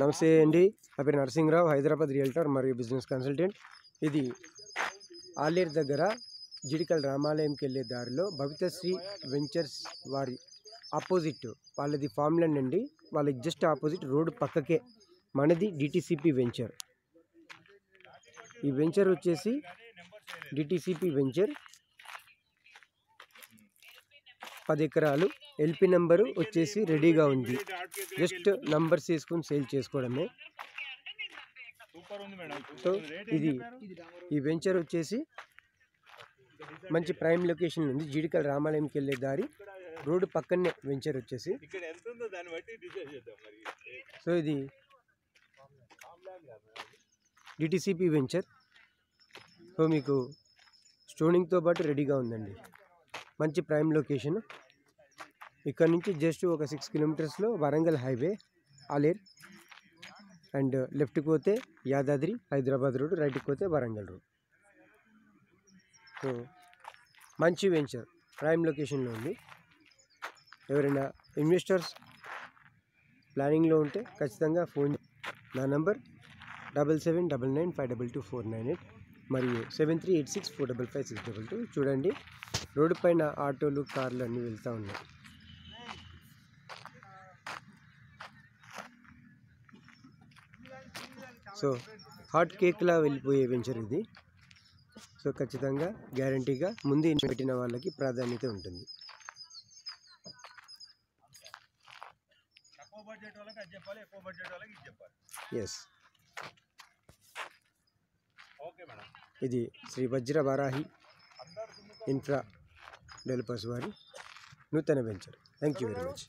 నమస్తే అండి, నా పేరు నరసింహరావు, హైదరాబాద్ రియల్టర్ మరియు బిజినెస్ కన్సల్టెంట్. ఇది ఆలేరు దగ్గర జిడికల్ రామాలయంకి వెళ్ళే దారిలో భవితశ్రీ వెంచర్స్ వారి ఆపోజిట్ వాళ్ళది ఫామ్ ల్యాండ్ అండి. వాళ్ళకి జస్ట్ ఆపోజిట్ రోడ్డు పక్కకే మనది డిటిసిపి వెంచర్. ఈ వెంచర్ వచ్చేసి డిటిసిపి వెంచర్ 10 ఎకరాలు. ఎల్పి నెంబరు వచ్చేసి రెడీగా ఉంది. జస్ట్ నంబర్స్ వేసుకొని సేల్ చేసుకోవడమే. సో ఇది ఈ వెంచర్ వచ్చేసి మంచి ప్రైమ్ లొకేషన్ ఉంది. జిడికల్ రామాలయంకి వెళ్ళే దారి రోడ్డు పక్కనే వెంచర్ వచ్చేసి. సో ఇది డిటిసిపి వెంచర్. సో మీకు స్టోనింగ్తో పాటు రెడీగా ఉందండి. మంచి ప్రైమ్ లొకేషన్. ఇక్కడ నుంచి జస్ట్ ఒక 6 కిలోమీటర్స్లో వరంగల్ హైవే ఆలేర్, అండ్ లెఫ్ట్కి పోతే యాదాద్రి హైదరాబాద్ రోడ్, రైట్కి పోతే వరంగల్ రోడ్. సో మంచి వెంచర్ ప్రైమ్ లొకేషన్లో ఉంది. ఎవరైనా ఇన్వెస్టర్స్ ప్లానింగ్లో ఉంటే ఖచ్చితంగా ఫోన్. నా నంబర్ 7799952248 మరియు 7386455622. చూడండి, రోడ్డు పైన ఆటోలు, కార్లు అన్నీ వెళ్తూ ఉన్నాయి. సో హాట్ కేక్లా వెళ్ళిపోయే వెంచర్ ఇది. సో ఖచ్చితంగా గ్యారంటీగా ముందు పెట్టిన వాళ్ళకి ప్రాధాన్యత ఉంటుంది. ఎస్, ఇది శ్రీ వజ్ర వారాహి ఇన్ఫ్రా డెవలపర్స్ వారి నూతన venture. Thank you very much.